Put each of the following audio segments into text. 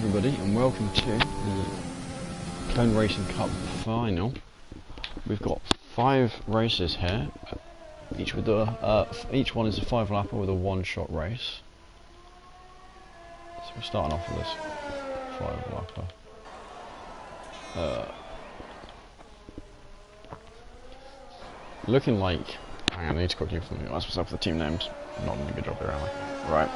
everybody, and welcome to the Cone Racing Cup final. We've got 5 races here, each with each one is a 5-lapper with a one-shot race. So we're starting off with this 5-lapper. Looking like, hang on, I need to quickly ask myself the team names. Not doing a good job here, am I? Right.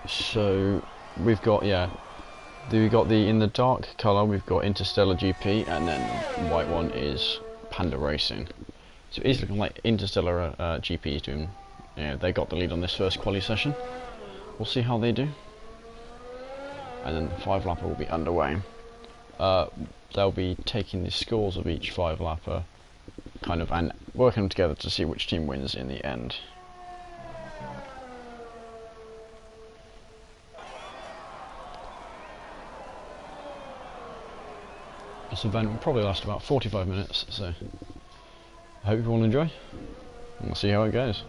So we've got, in the dark colour we've got Interstellar GP, and then the white one is Panda Racing. So it's looking like Interstellar GP is doing, they got the lead on this first quali session. We'll see how they do, and then the 5-lapper will be underway. They'll be taking the scores of each 5-lapper and working them together to see which team wins in the end. This event will probably last about 45 minutes, so I hope you all enjoy, and we'll see how it goes.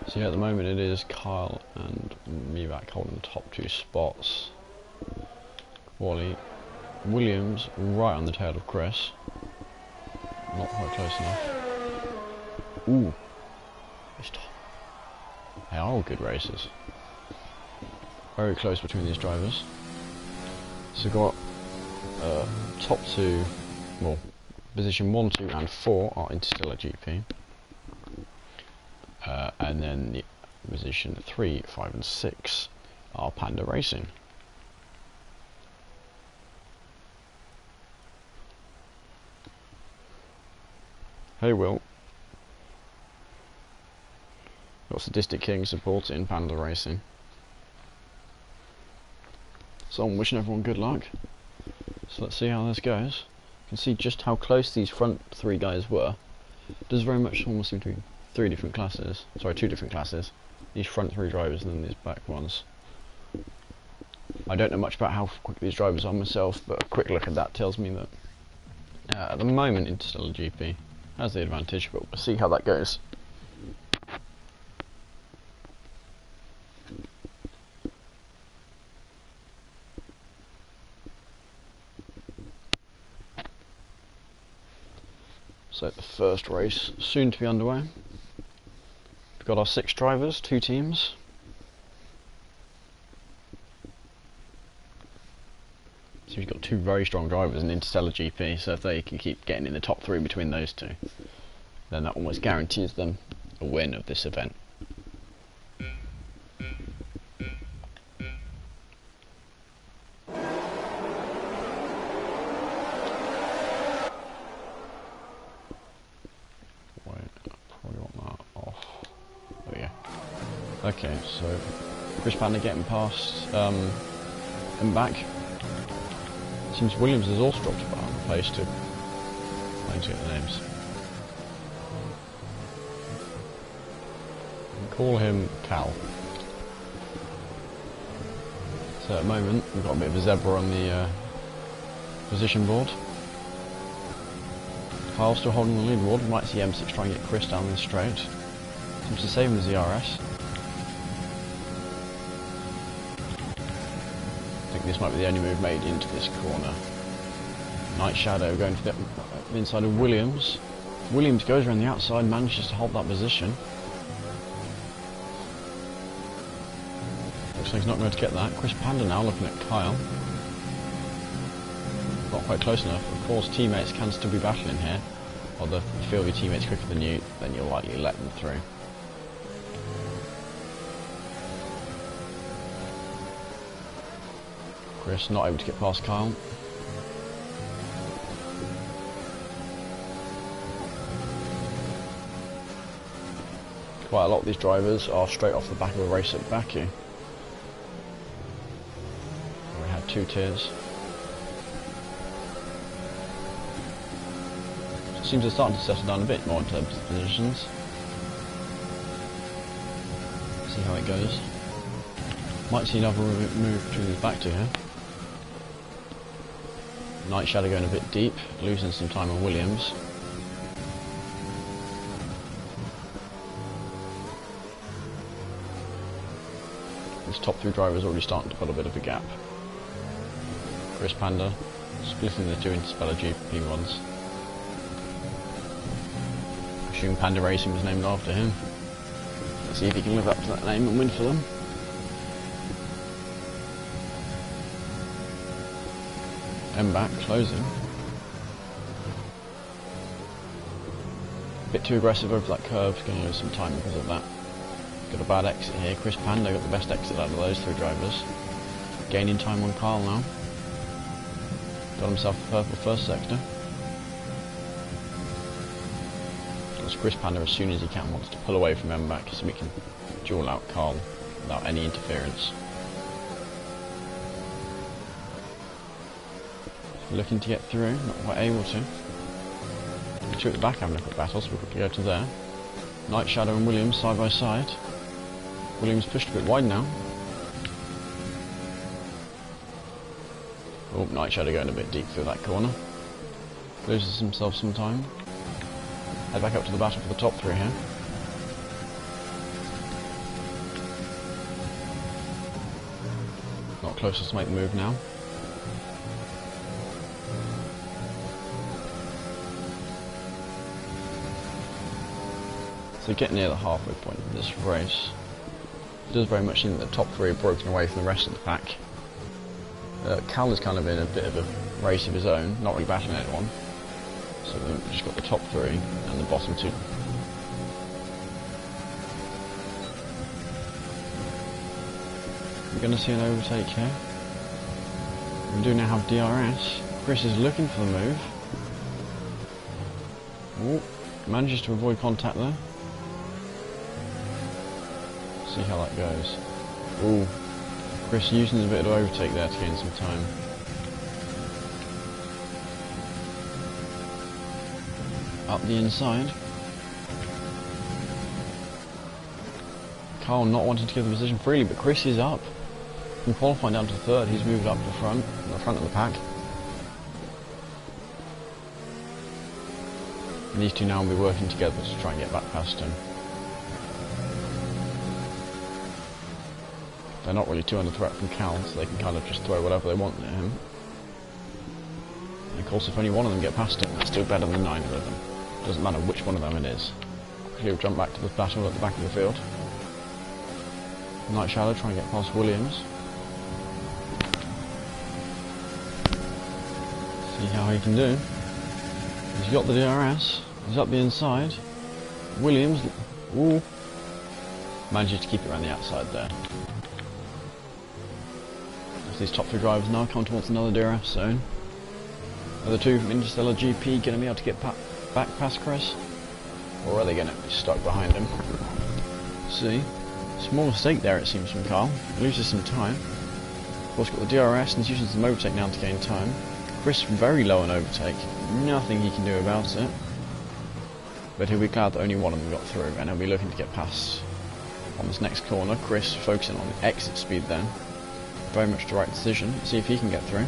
So yeah, at the moment it is Kyle and Mivak holding the top 2 spots. Wally Williams right on the tail of Chris. Not quite close enough. Ooh. They are all good races. Very close between these drivers. So we've got top 2, well, position 1, 2 and 4 are Interstellar GP. And then the position 3, 5 and 6 are Panda Racing. Hey Will. Got Sadistic King supporting Panda Racing. So I'm wishing everyone good luck. So let's see how this goes. You can see just how close these front 3 guys were. It does very much almost seem to be 2 different classes. These front 3 drivers and then these back ones. I don't know much about how quick these drivers are myself, but a quick look at that tells me that at the moment Interstellar GP has the advantage, but we'll see how that goes. So the first race soon to be underway. We've got our 6 drivers, 2 teams. So we've got 2 very strong drivers in Interstellar GP, so if they can keep getting in the top 3 between those 2, then that almost guarantees them a win of this event. Okay, so Chris Panda getting past and back. Seems Williams has also dropped about on the pace to get the names. We'll call him Cal. So at the moment we've got a bit of a zebra on the position board. Kyle's still holding the leaderboard. We might see M6 try and get Chris down the straight. Seems to save him as the RS. This might be the only move made into this corner. Night Shadow going to the inside of Williams. Williams goes around the outside, manages to hold that position. Looks like he's not going to get that. Chris Panda now looking at Kyle. Not quite close enough. Of course, teammates can still be battling here. Although if you feel your teammates quicker than you, then you'll likely let them through. Chris not able to get past Kyle. Quite a lot of these drivers are straight off the back of a race at Baku. We had 2 tiers. It seems they're starting to settle down a bit more in terms of positions. See how it goes. Might see another move between these back 2 here. Night Shadow going a bit deep, losing some time on Williams. This top 3 driver is already starting to put a bit of a gap. Chris Panda splitting the 2 Interstellar GP ones. I assume Panda Racing was named after him. Let's see if he can live up to that name and win for them. Back closing. A bit too aggressive over that curve, going to lose some time because of that. Got a bad exit here. Chris Panda got the best exit out of those 3 drivers. Gaining time on Carl now. Got himself a purple first sector. Because Chris Panda, as soon as he can, wants to pull away from Back so we can duel out Carl without any interference. Looking to get through, not quite able to. The 2 at the back having a quick battle, so we'll quickly go to there. Night Shadow and Williams side by side. Williams pushed a bit wide now. Oh, Night Shadow going a bit deep through that corner. Loses himself some time. Head back up to the battle for the top 3 here. Not closest to make the move now. So getting near the halfway point of this race, it does very much seem that the top 3 are broken away from the rest of the pack. Cal is kind of in a bit of a race of his own, not really battling anyone. So we've just got the top 3 and the bottom 2. We're going to see an overtake here. We do now have DRS. Chris is looking for the move. Ooh, manages to avoid contact there. See how that goes. Ooh, Chris using a bit of overtake there to gain some time. Up the inside. Carl not wanting to give the position freely, but Chris is up. From qualifying down to 3rd, he's moved up to the front of the pack. And these 2 now will be working together to try and get back past him. They're not really too under threat from Cal, so they can kind of just throw whatever they want at him. And of course, if only one of them get past him, that's still better than 9 of them. Doesn't matter which one of them it is. He'll jump back to the battle at the back of the field. Night Shadow trying to get past Williams. See how he can do. He's got the DRS. He's up the inside. Williams, ooh, manages to keep it around the outside there. As these top 3 drivers now come towards another DRS zone. Are the 2 from Interstellar GP going to be able to get back past Chris? Or are they going to be stuck behind him? See, small mistake there it seems from Carl. Loses some time. Of course got the DRS and he's using some overtake now to gain time. Chris very low on overtake. Nothing he can do about it. But he'll be glad that only one of them got through and he'll be looking to get past on this next corner. Chris focusing on the exit speed then. Very much the right decision. See if he can get through.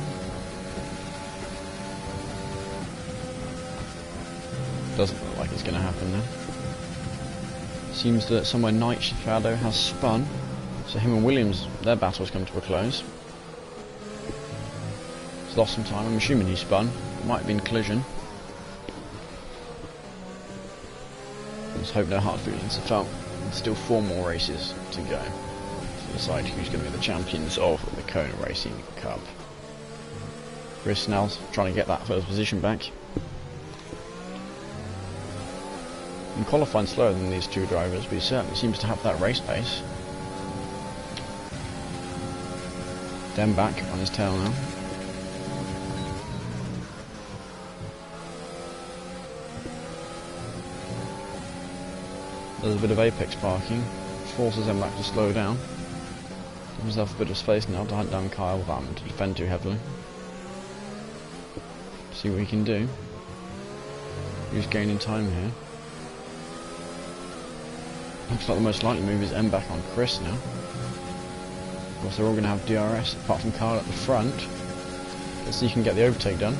Doesn't look like it's going to happen now. Seems that somewhere Night Shadow has spun. So him and Williams, their battle has come to a close. He's lost some time. I'm assuming he spun. It might have been collision. Let's hope no hard feelings are felt. There's still 4 more races to go to decide who's going to be the champions of the Kona Racing Cup. Chris now trying to get that first position back. And qualifying slower than these 2 drivers, but he certainly seems to have that race pace. Back on his tail now. There's a bit of apex parking, forces them back to slow down. Give himself a bit of space now to hunt down Kyle without having to defend too heavily. See what he can do. He's gaining time here. Looks like the most likely move is back on Chris now. Of course they're all going to have DRS apart from Kyle at the front. Let's see if he can get the overtake done.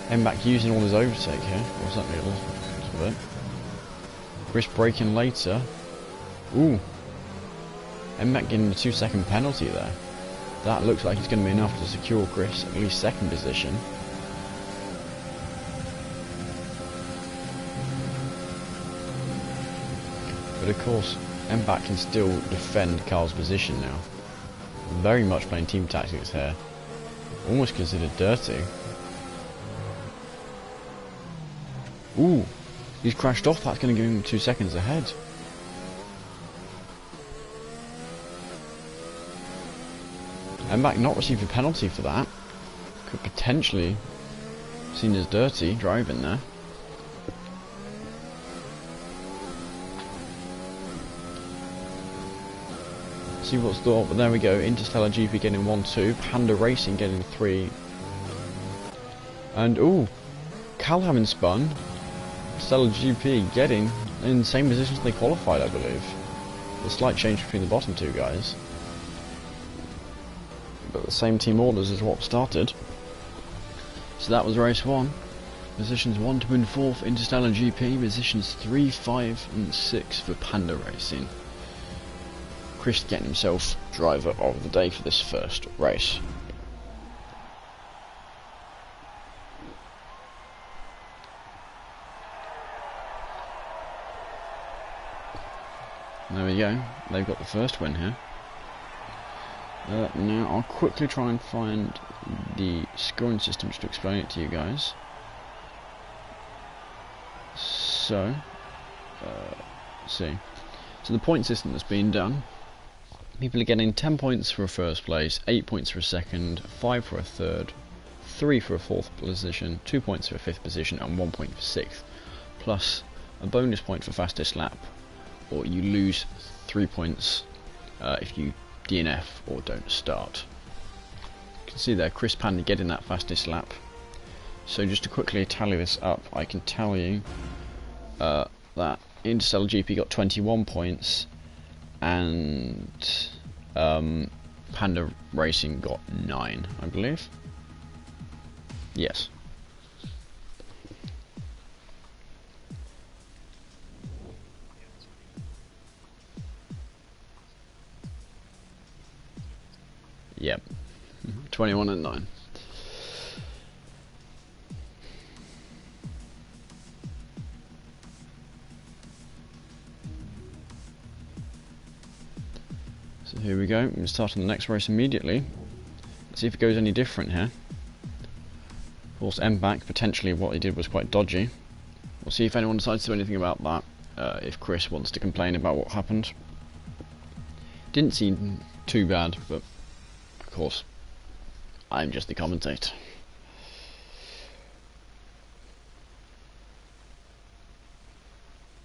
Mback using all his overtake here. What's that little bit? Chris braking later. Ooh. Mback getting a 2-second penalty there. That looks like it's going to be enough to secure Chris at least second position. But of course, Mback can still defend Carl's position now. Very much playing team tactics here. Almost considered dirty. Ooh, he's crashed off. That's going to give him 2 seconds ahead. Mback not received a penalty for that. Could potentially seen as dirty driving there. See what's thought, but there we go. Interstellar GP getting 1-2, Panda Racing getting 3. And ooh, Cal having spun. Stellar GP getting in the same positions they qualified, I believe. A slight change between the bottom two guys. But the same team orders as what started. So that was race 1. Positions 1, 2 and 4 for Interstellar GP. Positions 3, 5 and 6 for Panda Racing. Chris getting himself driver of the day for this first race. There we go, they've got the first win here. Now I'll quickly try and find the scoring system just to explain it to you guys. So, see. So the point system that's been done. People are getting 10 points for a first place, 8 points for a second, 5 for a third, 3 for a fourth position, 2 points for a fifth position, and 1 point for sixth. Plus a bonus point for fastest lap, or you lose 3 points if you DNF or don't start. You can see there, Chris Panda getting that fastest lap. So just to quickly tally this up, I can tell you that Interstellar GP got 21 points, and Panda Racing got 9, I believe. Yes. Yep. 21 and 9. So here we go, we're going to start on the next race immediately. Let's see if it goes any different here. Of course, Mback, potentially what he did was quite dodgy. We'll see if anyone decides to do anything about that, if Chris wants to complain about what happened. Didn't seem too bad, but of course, I'm just the commentator.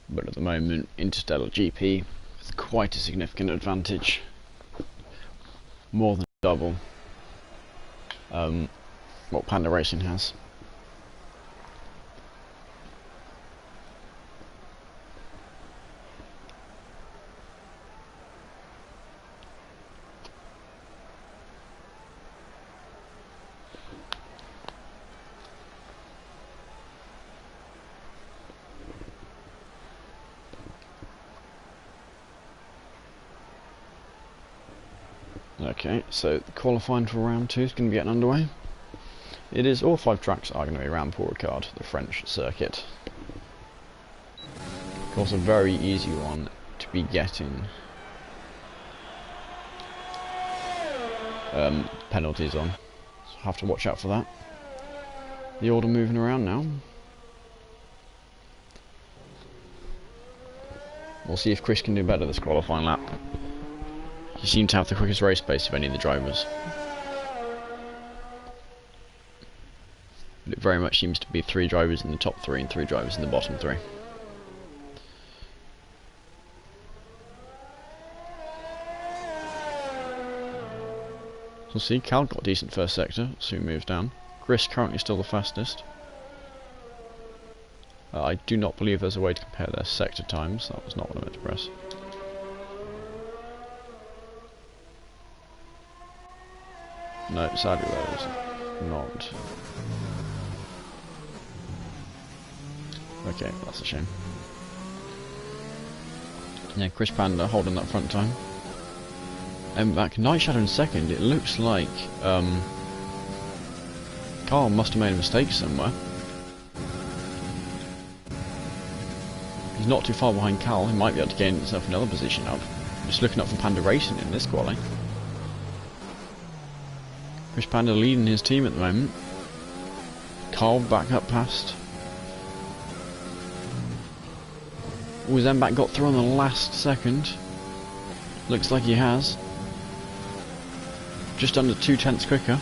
But at the moment, Interstellar GP with quite a significant advantage. More than double what Panda Racing has. Okay, so the qualifying for round 2 is going to be getting underway. It is, all 5 tracks are going to be around Paul Ricard, the French circuit. Of course, a very easy one to be getting penalties on, so have to watch out for that. The order moving around now. We'll see if Chris can do better this qualifying lap. He seemed to have the quickest race pace of any of the drivers. But it very much seems to be 3 drivers in the top 3 and 3 drivers in the bottom 3. So see, Cal got a decent first sector, soon moves down. Chris currently still the fastest. I do not believe there's a way to compare their sector times, that was not what I meant to press. No, sadly there is not. Okay, that's a shame. Yeah, Chris Panda holding that front time. And back Night Shadow in second. It looks like Carl must have made a mistake somewhere. He's not too far behind Cal. He might be able to gain himself another position up. Just looking up for Panda Racing in this quali. Chris Panda leading his team at the moment. Carl back up past. Zemback got through on the last second. Looks like he has. Just under 2/10 quicker.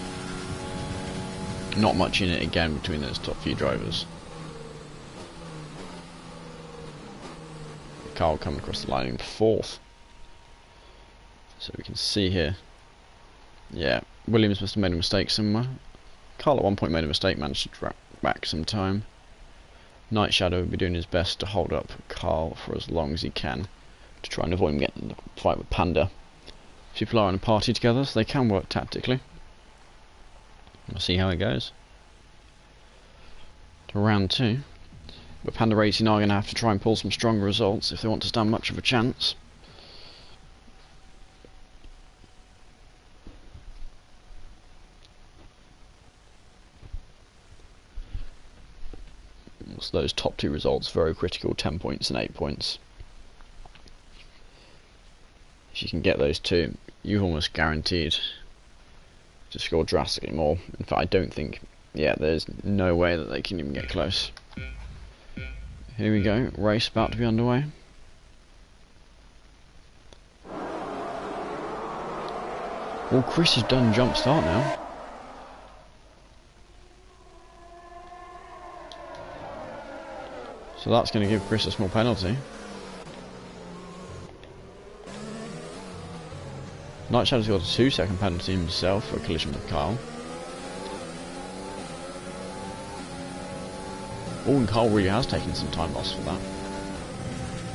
Not much in it again between those top few drivers. Carl coming across the line in 4th. So we can see here. Yeah, Williams must have made a mistake somewhere. Carl at one point made a mistake, managed to drag back some time. Night Shadow will be doing his best to hold up Carl for as long as he can to try and avoid him getting in the fight with Panda. People are in a party together, so they can work tactically. We'll see how it goes. To round 2. But Panda Racing are going to have to try and pull some stronger results if they want to stand much of a chance. So those top 2 results very critical, 10 points and 8 points. If you can get those 2, you've almost guaranteed to score drastically more. In fact, I don't think, yeah, there's no way that they can even get close. Here we go, race about to be underway. Well, Chris has done jump start now. So that's going to give Chris a small penalty. Night Shadow's got a 2-second penalty himself for a collision with Carl. Oh, and Carl really has taken some time loss for that.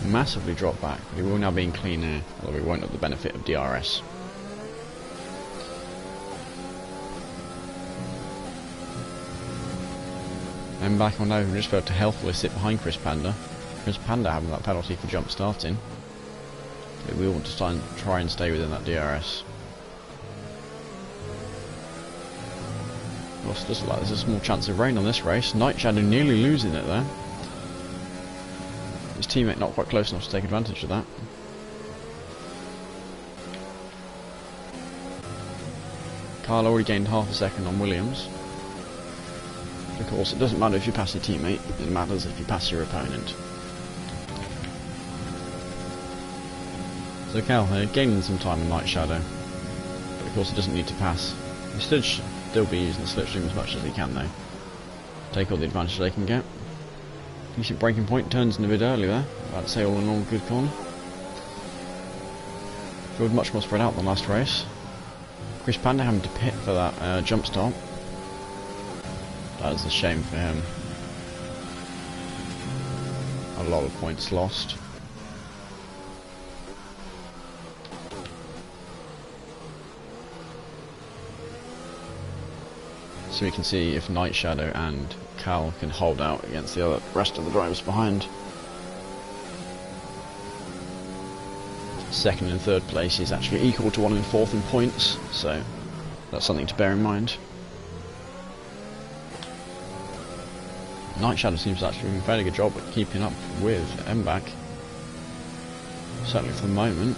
Massively dropped back, but he will now be in clean air, although he won't have the benefit of DRS. And back on over, just failed to healthily sit behind Chris Panda. Chris Panda having that penalty for jump starting. But we want to try and stay within that DRS. Well, it doesn't like there's a small chance of rain on this race. Night Shadow nearly losing it there. His teammate not quite close enough to take advantage of that. Carl already gained half a second on Williams. Of course, it doesn't matter if you pass your teammate, it matters if you pass your opponent. So Cal here, gaining some time in Night Shadow, but of course he doesn't need to pass. He should still be using the slipstream as much as he can though. Take all the advantage they can get. Decent braking point, turns in a bit early there, I'd say all in all good corner. Felt much more spread out than last race. Chris Panda having to pit for that jump start. That is a shame for him. A lot of points lost. So we can see if Night Shadow and Cal can hold out against the rest of the drivers behind. Second and third place is actually equal to 1 and 4th in points, so that's something to bear in mind. Night Shadow seems to actually be doing a fairly good job at keeping up with Zemback. Certainly for the moment.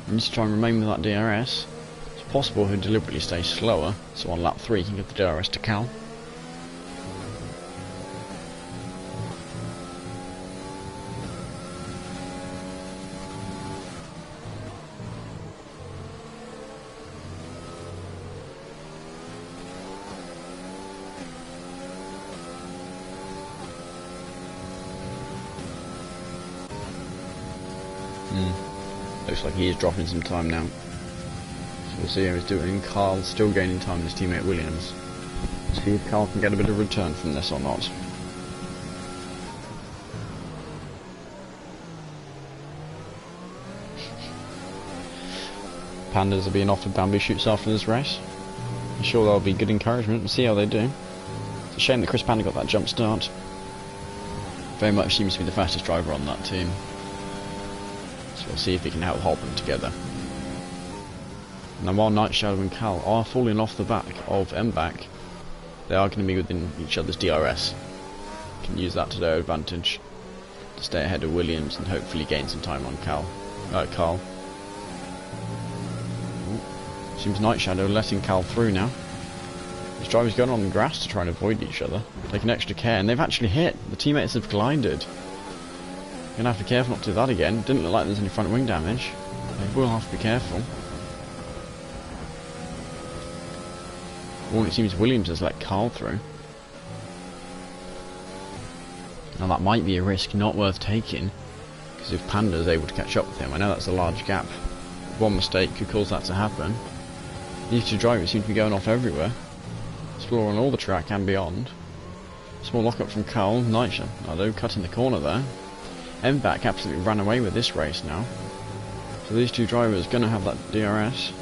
He needs to try and remain with that DRS. It's possible he'll deliberately stay slower, so on lap 3 he can give the DRS to Cal. Looks like he is dropping some time now. So we'll see how he's doing. Carl's still gaining time with his teammate Williams. See if Carl can get a bit of return from this or not. Pandas are being offered bamboo shoots after this race. I'm sure that'll be good encouragement. We'll see how they do. It's a shame that Chris Panda got that jump start. Very much seems to be the fastest driver on that team. So we'll see if he can help hold them together. Now while Night Shadow and Cal are falling off the back of MBAC, they are going to be within each other's DRS. Can use that to their advantage to stay ahead of Williams and hopefully gain some time on Carl. Seems Night Shadow letting Cal through now. His drivers going on the grass to try and avoid each other, taking extra care, and they've actually hit. The teammates have collided. Gonna have to be careful not to do that again. Didn't look like there's any front wing damage. They will have to be careful. Well, it seems Williams has let Carl through. Now that might be a risk not worth taking, because if Panda is able to catch up with him, I know that's a large gap. One mistake could cause that to happen. These two drivers seem to be going off everywhere, exploring all the track and beyond. Small lockup from Carl, Night Shadow, although cutting the corner there. MBAC absolutely ran away with this race now. So these two drivers are going to have that DRS.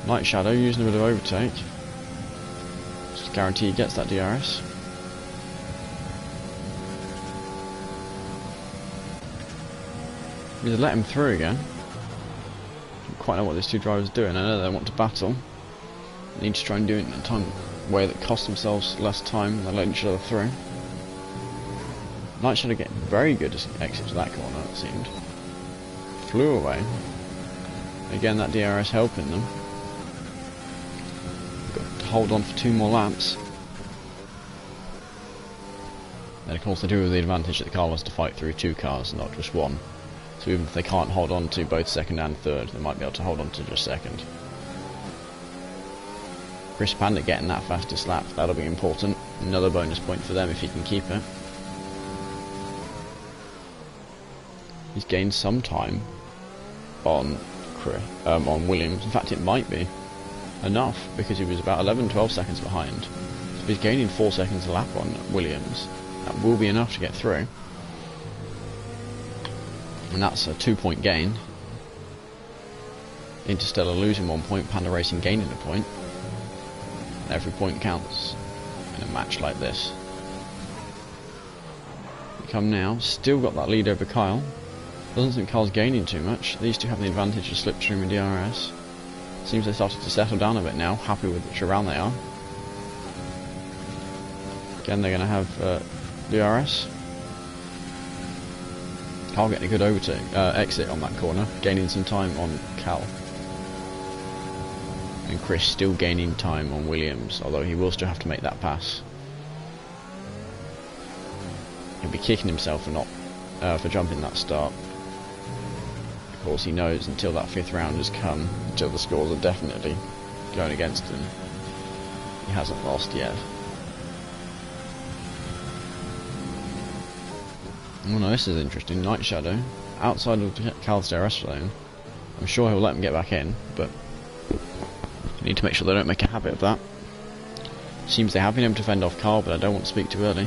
Night Shadow using a bit of overtake. Just guarantee he gets that DRS. He's let him through again. Don't quite know what these two drivers are doing. I know they want to battle. They need to try and do it in a way that costs themselves less time than letting each other through. Night Shadow getting very good exit to that corner, it seemed. Flew away. Again, that DRS helping them. Got to hold on for 2 more laps. Then of course they do have the advantage that the car has to fight through 2 cars, not just one. So even if they can't hold on to both second and third, they might be able to hold on to just second. Chris Panda getting that fastest lap, that'll be important. Another bonus point for them if he can keep it. He's gained some time on Williams. In fact, it might be enough because he was about 11-12 seconds behind. So if he's gaining 4 seconds a lap on Williams, that will be enough to get through. And that's a 2-point gain. Interstellar losing 1 point, Panda Racing gaining a point. And every point counts in a match like this. We come now, still got that lead over Kyle. Doesn't think Kyle's gaining too much. These two have the advantage of slipstream and DRS. Seems they started to settle down a bit now, happy with which round they are. Again, they're going to have DRS. Kyle getting a good overtake, exit on that corner, gaining some time on Cal. And Chris still gaining time on Williams, although he will still have to make that pass. He'll be kicking himself for not for jumping that start. Of course, he knows until that 5th round has come, until the scores are definitely going against him, he hasn't lost yet. Oh no, this is interesting. Night Shadow, outside of Cal's DRS zone. I'm sure he'll let him get back in, but you need to make sure they don't make a habit of that. Seems they have been able to fend off Carl, but I don't want to speak too early.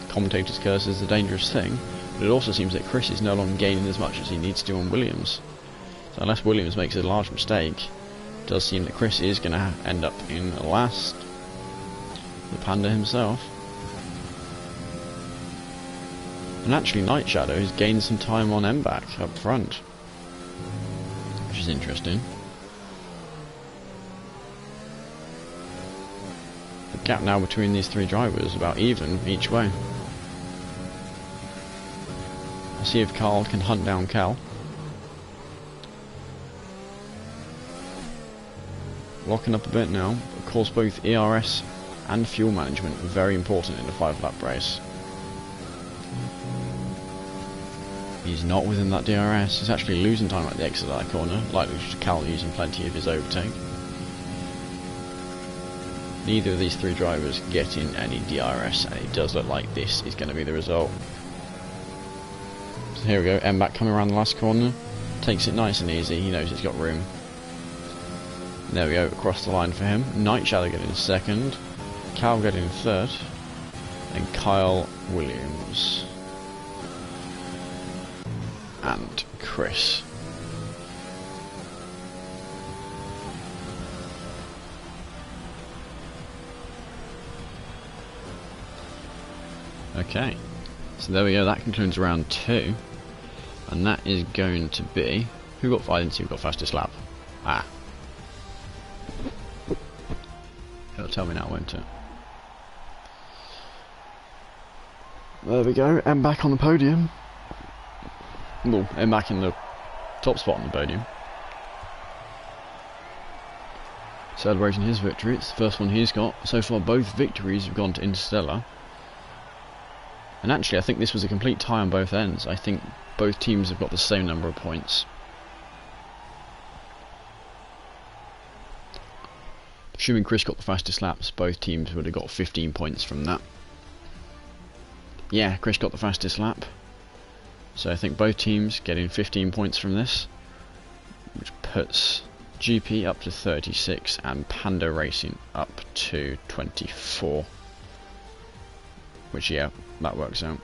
Commentator's curse is a dangerous thing, but it also seems that Chris is no longer gaining as much as he needs to on Williams. So unless Williams makes a large mistake, it does seem that Chris is going to end up in last. The Panda himself. And actually Night Shadow has gained some time on MBAC up front, which is interesting. The gap now between these 3 drivers is about even each way. I'll see if Carl can hunt down Cal. Locking up a bit now. Of course, both ERS and fuel management are very important in a 5-lap race. He's not within that DRS. He's actually losing time at the exit of that corner, likely to Cal using plenty of his overtake. Neither of these 3 drivers getting any DRS, and it does look like this is going to be the result. So here we go, MBAC coming around the last corner, takes it nice and easy, he knows he's got room. There we go, across the line for him. Night Shadow getting 2nd, Cal getting 3rd, and Kyle Williams. And Chris. Okay, so there we go, that concludes round 2. And that is going to be... Who got... I didn't see who got fastest lap. Ah. It'll tell me now, won't it? There we go, M back on the podium. Well, M back in the top spot on the podium. Celebrating his victory, it's the first one he's got. So far both victories have gone to Interstellar. And actually I think this was a complete tie on both ends. I think both teams have got the same number of points. Assuming Chris got the fastest laps, both teams would have got 15 points from that. Yeah, Chris got the fastest lap. So I think both teams getting 15 points from this, which puts GP up to 36 and Panda Racing up to 24. Which, yeah, that works out.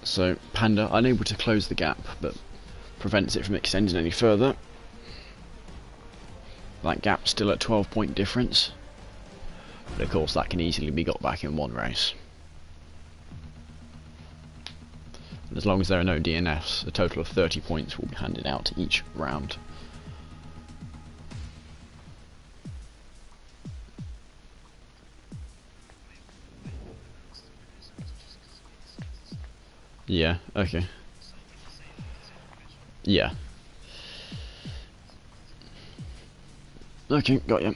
So Panda unable to close the gap, but prevents it from extending any further. That gap's still at 12-point difference, but of course that can easily be got back in one race. And as long as there are no DNFs, a total of 30 points will be handed out each round. Yeah, okay. Yeah. Okay, got you.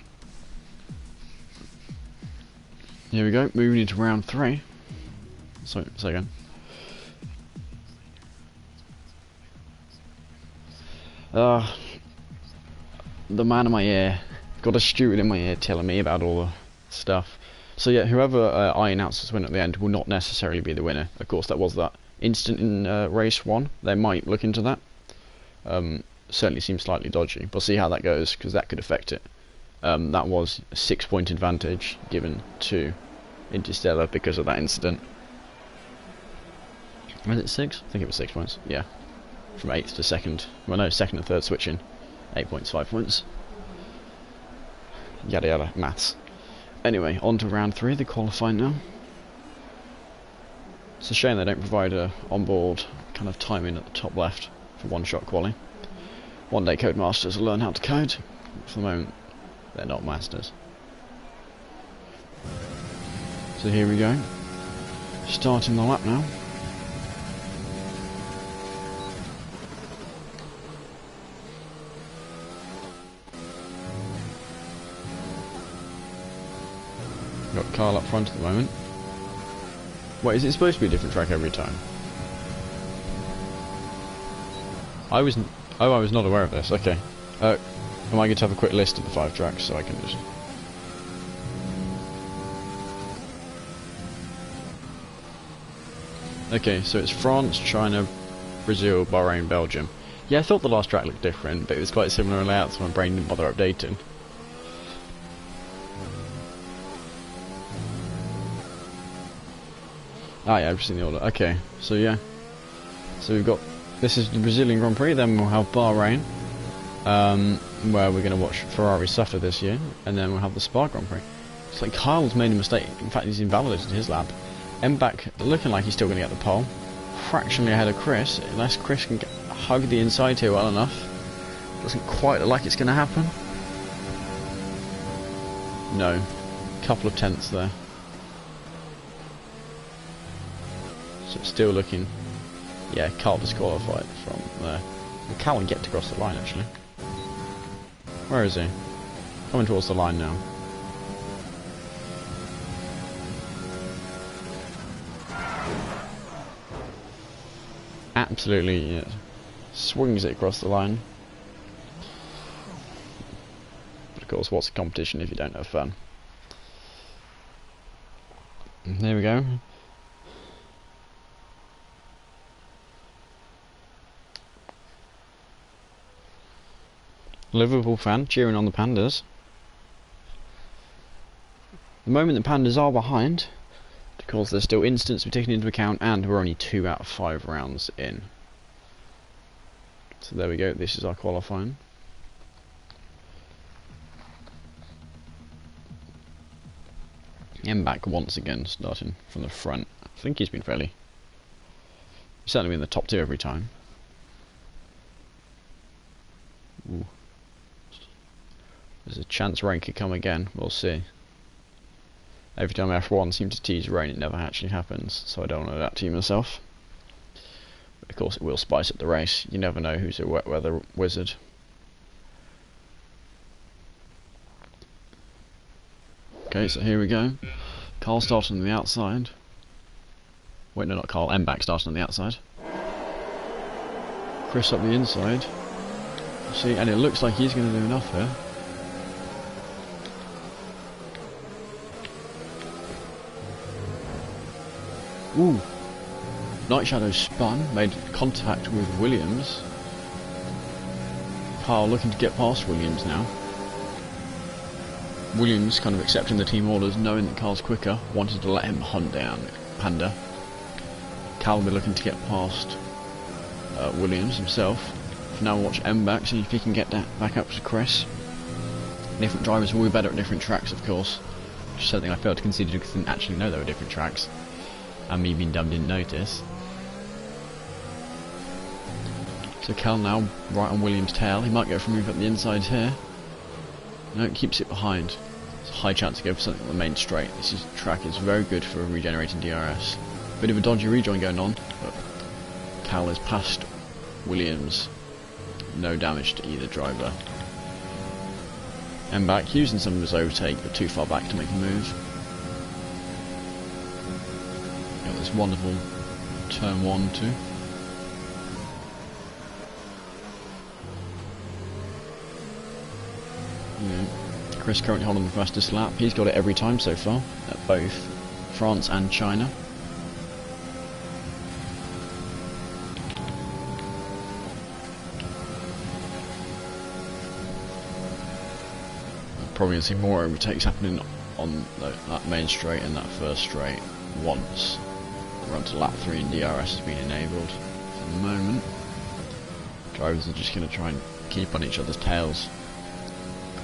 Here we go, moving into round 3. Sorry, say again. The man in my ear, got a steward in my ear telling me about all the stuff. So yeah, whoever I announce as winner at the end will not necessarily be the winner. Of course, that was that incident in race 1. They might look into that. Certainly seems slightly dodgy. We'll see how that goes, because that could affect it. That was a 6-point advantage given to Interstellar because of that incident. Was it 6? I think it was 6 points. Yeah, from 8th to 2nd. Well, no, 2nd and 3rd switching. 8 points, 5 points. Yada yada, maths. Anyway, on to round 3, the qualifying now. It's a shame they don't provide a onboard kind of timing at the top left for one-shot quali. One day Codemasters will learn how to code. For the moment, they're not masters. So here we go. Starting the lap now. Got Carl up front at the moment. Wait, is it supposed to be a different track every time? I was not aware of this. Okay. Am I going to have a quick list of the 5 tracks so I can just... Okay, so it's France, China, Brazil, Bahrain, Belgium. Yeah, I thought the last track looked different, but it was quite similar in layout, so my brain didn't bother updating. Ah yeah, I've just seen the order. Okay, so yeah. So we've got... This is the Brazilian Grand Prix, then we'll have Bahrain, where we're going to watch Ferrari suffer this year, and then we'll have the Spa Grand Prix. It's like Kyle's made a mistake. In fact, he's invalidated his lap. Mbach looking like he's still going to get the pole. Fractionally ahead of Chris, unless Chris can hug the inside here well enough. Doesn't quite look like it's going to happen. No. Couple of tenths there. So it's still looking... Yeah, Carl disqualified from there. And Cal will get to cross the line actually. Where is he? Coming towards the line now. Absolutely, yeah. Swings it across the line. But of course, what's a competition if you don't have fun? And there we go. Liverpool fan cheering on the Pandas. The moment the Pandas are behind, of course there's still instants to be taken into account, and we're only 2 out of 5 rounds in. So there we go, this is our qualifying. Back once again, starting from the front. I think he's been certainly been in the top 2 every time. Ooh. There's a chance rain could come again, we'll see. Every time F1 seems to tease rain, it never actually happens, so I don't know that to myself. But of course it will spice up the race, you never know who's a wet weather wizard. Okay, so here we go. Carl starting on the outside. Wait, no, not Carl. Back starting on the outside. Chris up the inside. See, and it looks like he's going to do enough here. Ooh. Night Shadow spun, made contact with Williams. Carl looking to get past Williams now. Williams kind of accepting the team orders, knowing that Carl's quicker, wanted to let him hunt down Panda. Cal will be looking to get past Williams himself. For now, watch back, see if he can get that back up to Chris. Different drivers will be better at different tracks, of course. Which is something I failed to consider because I didn't actually know there were different tracks. And me being dumb didn't notice. So Cal now right on Williams' tail. He might go for a move up the inside here. No, it keeps it behind. It's a high chance to go for something on the main straight. This track is very good for regenerating DRS. Bit of a dodgy rejoin going on, but Cal is past Williams. No damage to either driver. Back using some of his overtake, but too far back to make a move. Got this wonderful turn 1, 2. Yeah. Chris currently holding the fastest lap. He's got it every time so far, at both France and China. Probably going to see more overtakes happening on that main straight and that first straight once. Run to lap 3 and DRS has been enabled. For the moment, drivers are just going to try and keep on each other's tails.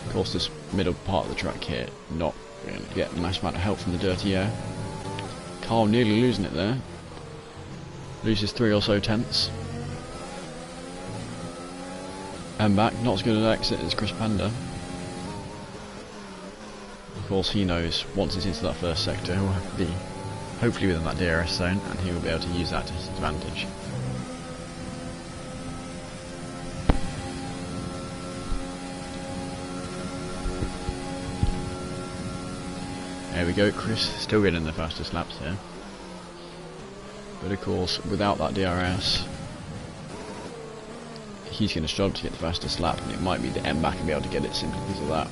Of course, this middle part of the track here, not going to get a massive amount of help from the dirty air. Carl nearly losing it there. Loses 3 or so tenths. Back, not as good an exit as Chris Panda. Of course, he knows once he's into that first sector, he'll have to be hopefully within that DRS zone, and he will be able to use that to his advantage. There we go, Chris still getting the fastest laps here. But of course, without that DRS, he's going to struggle to get the fastest lap, and it might be that Back will be able to get it simply because of that.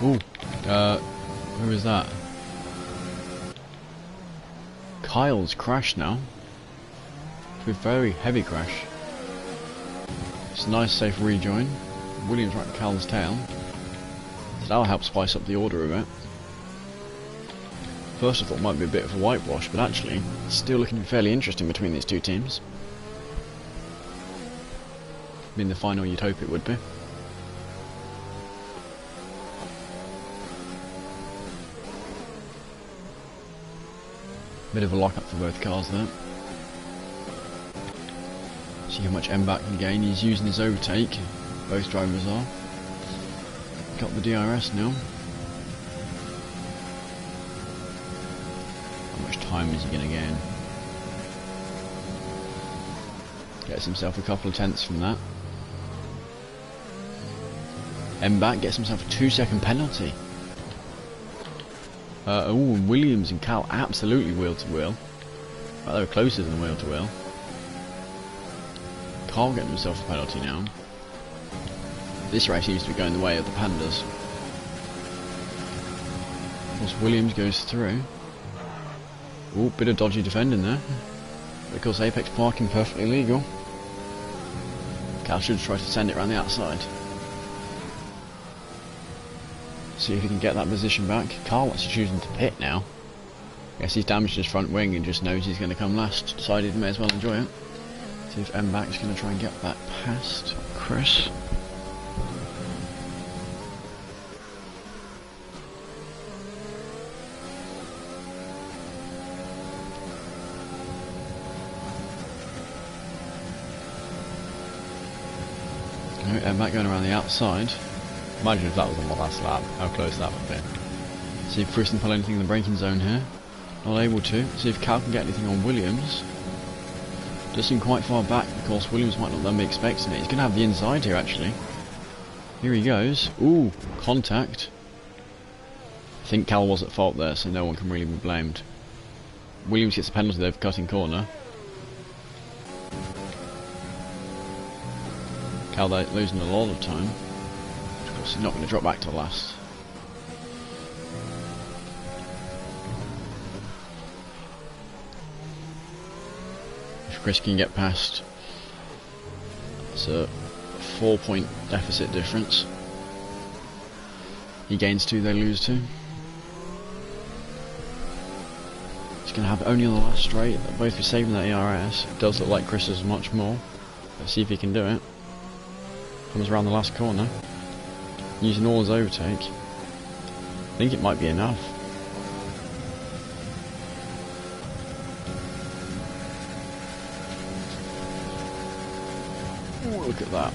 Ooh, who is that? Kyle's crashed now. With very heavy crash. It's a nice safe rejoin. Williams right at Cal's tail. So that'll help spice up the order a bit. First I thought it might be a bit of a whitewash, but actually it's still looking fairly interesting between these two teams. Being the final you'd hope it would be. Bit of a lock-up for both cars there. See how much Back can gain. He's using his overtake. Both drivers are. Got the DRS now. How much time is he going to gain? Gets himself a couple of tenths from that. Back gets himself a 2-second penalty. Williams and Cal absolutely wheel to wheel. Well, they were closer than wheel to wheel. Carl getting himself a penalty now. This race seems to be going the way of the Pandas. Of course, Williams goes through. Ooh, bit of dodgy defending there. But of course, apex parking perfectly legal. Cal should try to send it around the outside. See if he can get that position back. Carl actually choosing to pit now. Guess he's damaged his front wing and just knows he's going to come last. Decided he may as well enjoy it. See if Back's going to try and get that past Chris. And back going around the outside. Imagine if that was on the last lap, how close that would be. See if Chris can pull anything in the braking zone here. Not able to. See if Cal can get anything on Williams. Does seem quite far back, of course. Williams might not then be expecting it. He's going to have the inside here, actually. Here he goes. Ooh, contact. I think Cal was at fault there, so no one can really be blamed. Williams gets a penalty there for cutting corner. Cal there losing a lot of time. Of course, he's not going to drop back to last. If Chris can get past, it's a 4-point deficit difference. He gains 2, they lose 2. He's going to have only on the last straight. They'll both be saving that ERS. It does look like Chris is much more. Let's see if he can do it. Comes around the last corner. Using all his overtake. I think it might be enough. Ooh, look at that.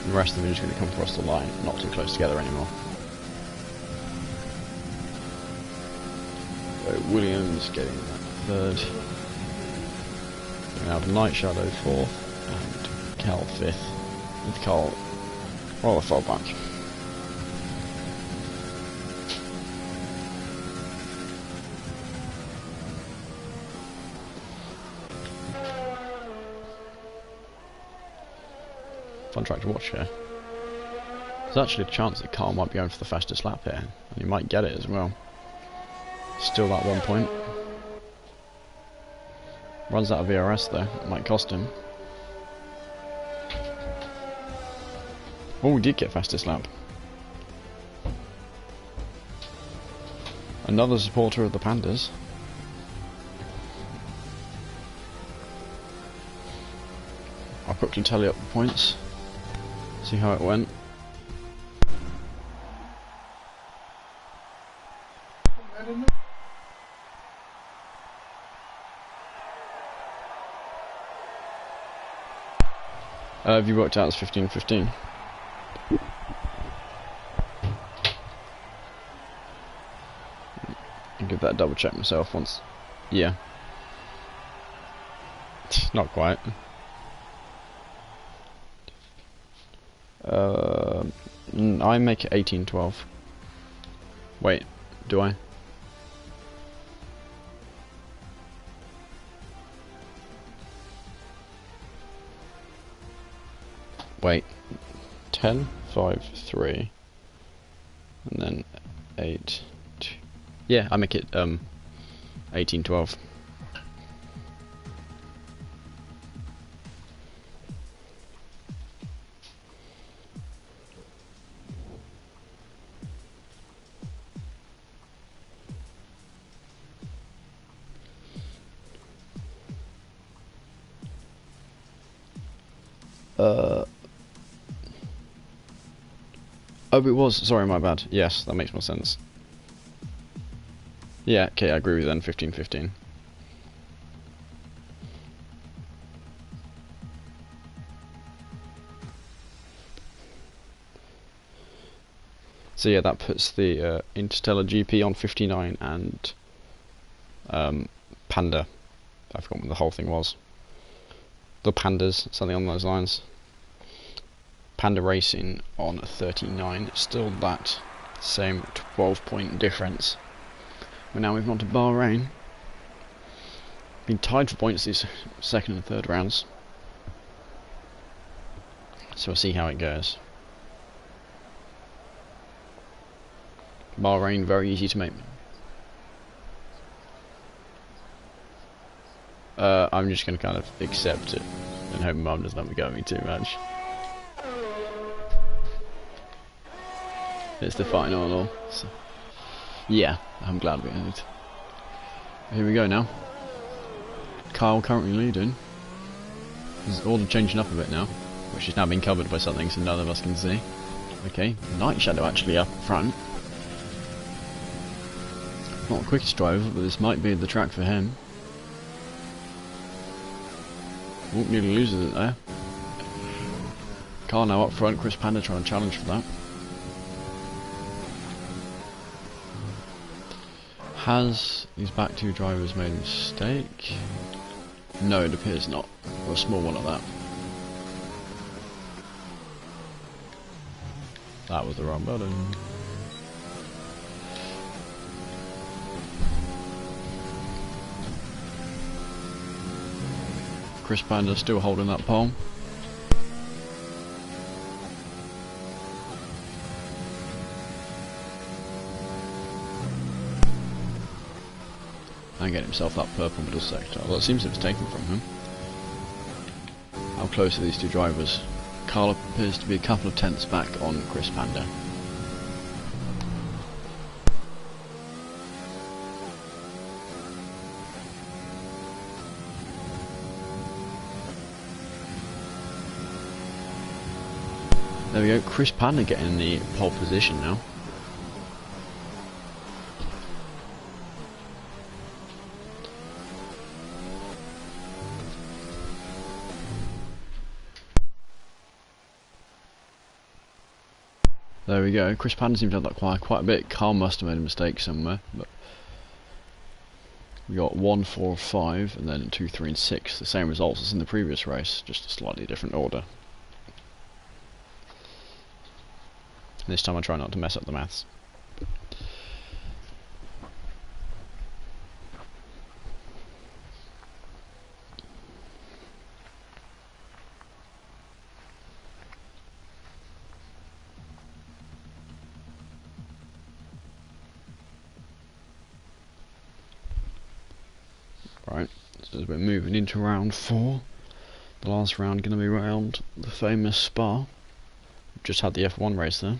The rest of them are just going to come across the line, not too close together anymore. So Williams getting that third. We have Night Shadow fourth, and Cal fifth, with Carl rather far back. Fun track to watch here. There's actually a chance that Carl might be going for the fastest lap here, and he might get it as well. Still that 1 point. Runs out of VRS though, it might cost him. Oh, we did get fastest lap. Another supporter of the Pandas. I'll quickly tally up the points. See how it went. Have you worked out as 15-15? I'll give that a double check myself once. Yeah. Not quite. I make it 18-12. Wait, do I? Wait, 10, 5, 3, and then 8, 2. Yeah, I make it 18, 12. Oh, it was. Sorry, my bad. Yes, that makes more sense. Yeah, okay, I agree with you then. 15-15. So yeah, that puts the Interstellar GP on 59 and Panda. I forgot what the whole thing was. The Pandas, something on those lines. Panda Racing on 39, still that same 12-point difference. We're now moving on to Bahrain. Been tied for points these second and third rounds. So we'll see how it goes. Bahrain, very easy to make. I'm just going to kind of accept it and hope Mum doesn't let me go at me too much. It's the final and all. So. Yeah, I'm glad we ended. Here we go now. Kyle currently leading. His order changing up a bit now, which is now being covered by something so none of us can see. Okay, Night Shadow actually up front. Not the quickest driver, but this might be the track for him. Oh, nearly loses it there. Car now up front, Chris Panda trying to challenge for that. Has these back two drivers made a mistake? No, it appears not. Or a small one at that. That was the wrong button. Chris Panda still holding that pole. And get himself that purple middle sector. Well, it seems it was taken from him. How close are these two drivers? Carl appears to be a couple of tenths back on Chris Panda. There we go, Chris Panda getting the pole position now. There we go, Chris Panda seems to have that quite a bit. Carl must have made a mistake somewhere. But we got 1, 4, 5, and then 2, 3, and 6. The same results as in the previous race, just a slightly different order. This time I try not to mess up the maths. Right, so as we're moving into round 4, the last round going to be round the famous Spa. We've just had the F1 race there.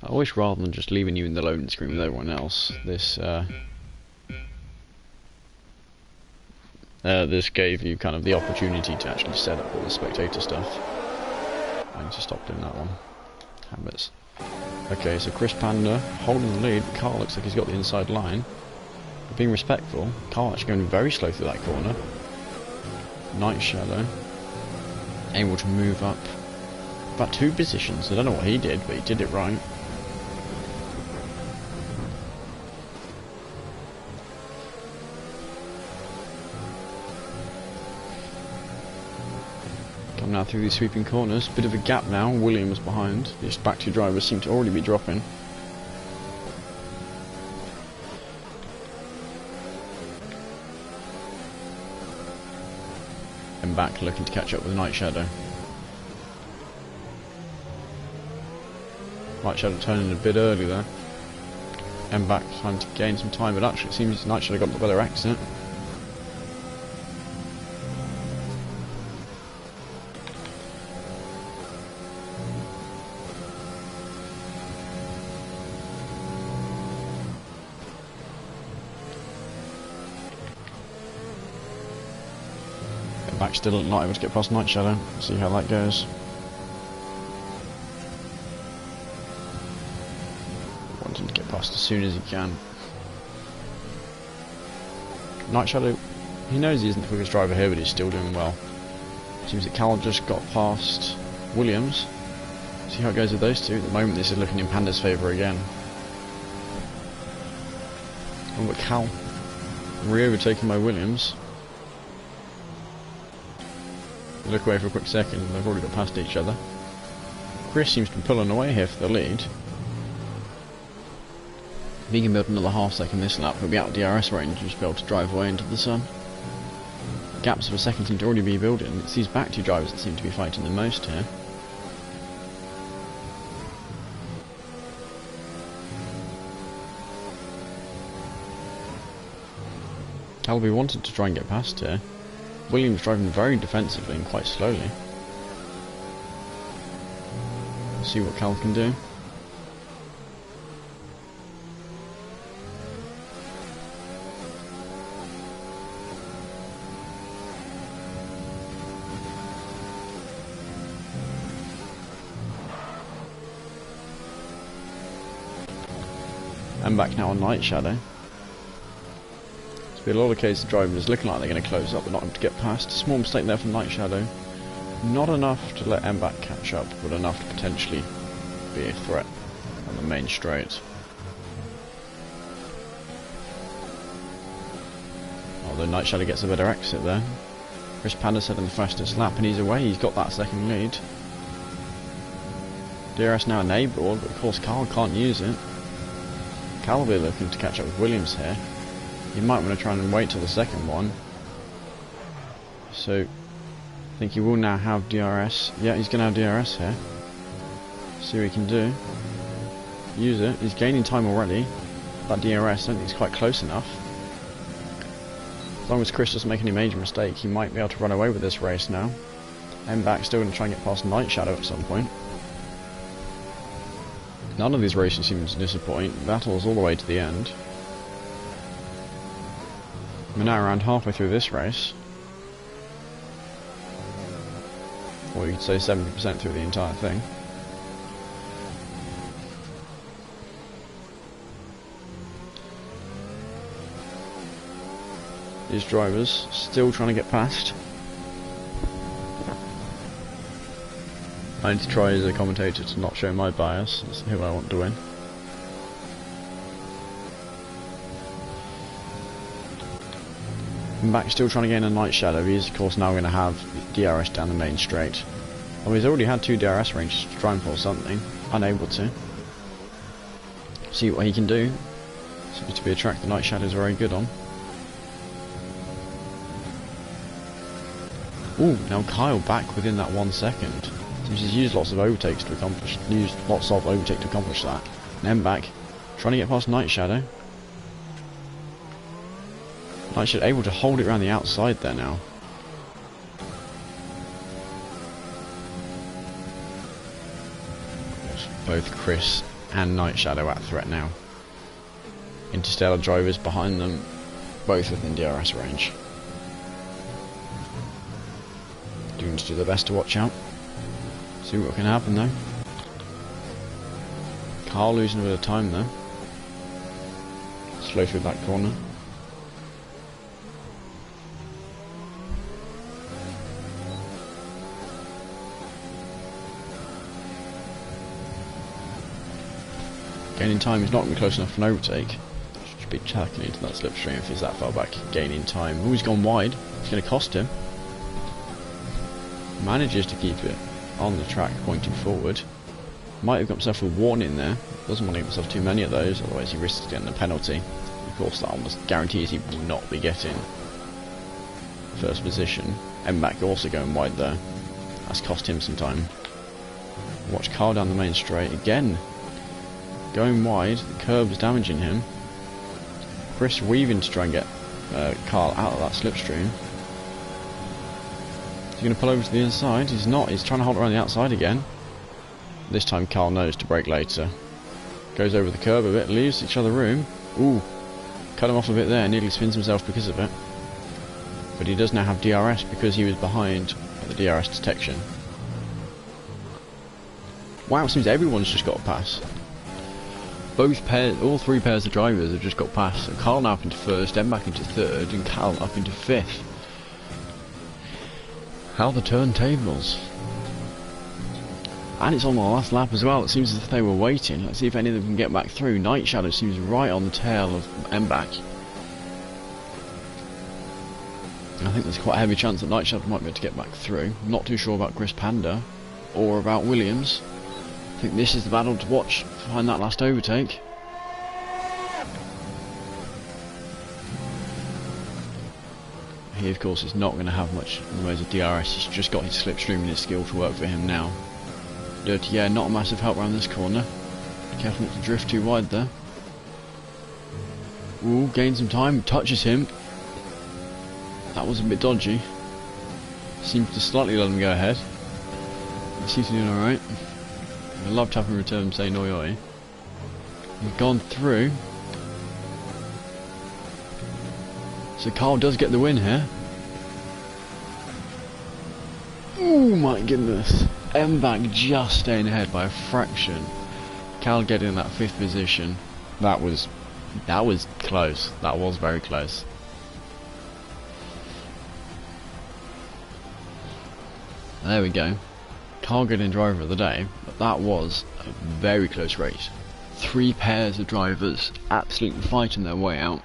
I wish rather than just leaving you in the loading screen with everyone else, this this gave you kind of the opportunity to actually set up all the spectator stuff. I need to stop doing that one. Habits. Okay, so Chris Panda holding the lead. Carl looks like he's got the inside line. But being respectful, Carl actually going very slow through that corner. Night Shadow able to move up about 2 positions. I don't know what he did, but he did it right. Now through these sweeping corners, bit of a gap now. Williams behind. These back two drivers seem to already be dropping. And back looking to catch up with Night Shadow. Night Shadow turning a bit early there. And back trying to gain some time, but actually it seems Night Shadow got the better exit. Back still not able to get past Night Shadow. See how that goes. Wanting to get past as soon as he can. Night Shadow, he knows he isn't the quickest driver here, but he's still doing well. Seems that Cal just got past Williams. See how it goes with those two. At the moment this is looking in Panda's favour again. Oh, but Cal re-overtaken by Williams. Look away for a quick second, they've already got past each other. Chris seems to be pulling away here for the lead. If he can build another half second this lap, he'll be out of DRS range and just be able to drive away into the sun. Gaps of a second seem to already be building. It's these back two drivers that seem to be fighting the most here. Calby wanted to try and get past here. Williams driving very defensively and quite slowly. Let's see what Cal can do. And back now on Night Shadow. It's been a lot of cases of drivers looking like they're going to close up but not able to get past. Small mistake there from Night Shadow. Not enough to let MBAC catch up, but enough to potentially be a threat on the main straight. Although Night Shadow gets a better exit there. Chris Panda set in the fastest lap and he's away, he's got that second lead. DRS now enabled, but of course Carl can't use it. Carl will be looking to catch up with Williams here. He might want to try and wait till the second one. So, I think he will now have DRS. Yeah, he's going to have DRS here. See what he can do. Use it. He's gaining time already. That DRS, I don't think he's quite close enough. As long as Chris doesn't make any major mistake, he might be able to run away with this race now. MBAC still going to try and get past Night Shadow at some point. None of these races seem to disappoint. Battles all the way to the end. We're now around halfway through this race. Or you could say 70% through the entire thing. These drivers still trying to get past. I need to try as a commentator to not show my bias. That's who I want to win. MBAC still trying to gain a Night Shadow. He's of course now going to have DRS down the main straight. Well, he's already had 2 DRS ranges to try and pull something. Unable to. See what he can do. Seems to be a track the Night Shadow is very good on. Ooh, now Kyle back within that 1 second. Seems he's used lots of overtakes to accomplish that. And MBAC trying to get past Night Shadow. Night Shadow able to hold it around the outside there now. Both Chris and Night Shadow at threat now. Interstellar drivers behind them, both within DRS range. Doing to do their best to watch out. See what can happen though. Carl losing a bit of time though. Slow through that corner. Gaining time is not going to be close enough for an overtake. Should be tackling into that slipstream if he's that far back. Gaining time. Oh, he's gone wide. It's going to cost him. Manages to keep it on the track pointing forward. Might have got himself a warning there. Doesn't want to give himself too many of those, otherwise he risks getting a penalty. Of course that almost guarantees he will not be getting first position. MBAC also going wide there. That's cost him some time. Watch Carl down the main straight again. Going wide, the curb is damaging him. Chris weaving to try and get Carl out of that slipstream. Is he going to pull over to the inside? He's not. He's trying to hold it around the outside again. This time Carl knows to brake later. Goes over the curb a bit, leaves each other room. Ooh, cut him off a bit there, nearly spins himself because of it. But he does now have DRS because he was behind the DRS detection. Wow, it seems everyone's just got a pass. Both pairs, all 3 pairs of drivers have just got past. So Carl now up into first, MBAC into third, and Cal up into fifth. How the turntables. And it's on the last lap as well. It seems as if they were waiting. Let's see if any of them can get back through. Night Shadow seems right on the tail of MBAC. I think there's quite a heavy chance that Night Shadow might be able to get back through. I'm not too sure about Chris Panda or about Williams. I think this is the battle to watch to find that last overtake. He of course is not going to have much in the ways of DRS. He's just got his slipstream and his skill to work for him now. Dirty Air, not a massive help around this corner. Be careful not to drift too wide there. Ooh, gains some time, touches him. That was a bit dodgy. Seems to slightly let him go ahead. He seems to be doing alright. I love tapping return and saying oi oi. We've gone through. So Carl does get the win here. Oh my goodness. MBAC just staying ahead by a fraction. Cal getting in that 5th position. That was That was close. That was very close. There we go. Can't get in driver of the day, but that was a very close race. 3 pairs of drivers absolutely fighting their way out.